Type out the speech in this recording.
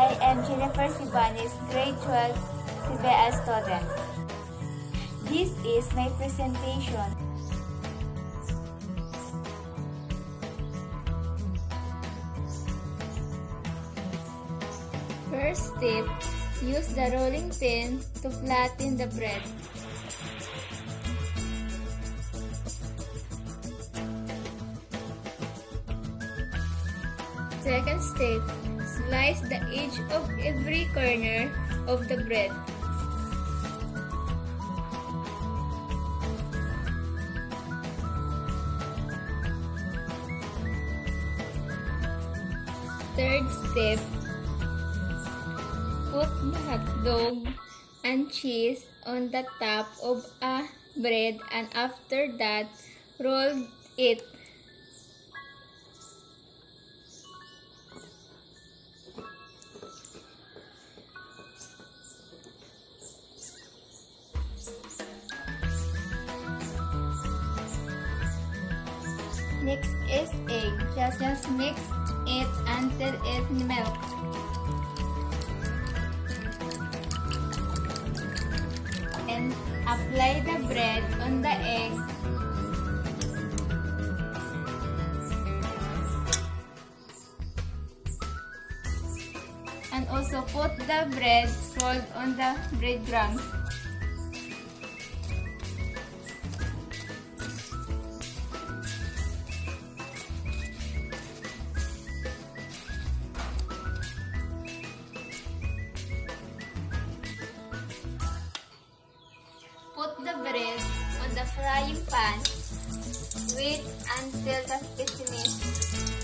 I am Jennifer Sibanes, grade 12 CBS student. This is my presentation. First step, use the rolling pin to flatten the bread. Second step, slice the edge of every corner of the bread. Third step, put the hot dog and cheese on the top of a bread, and after that, roll it. Next is egg. Just mix it until it melts. And apply the bread on the egg. And also put the bread rolled on the breadcrumbs. Put the bread on the frying pan. Wait until the finished.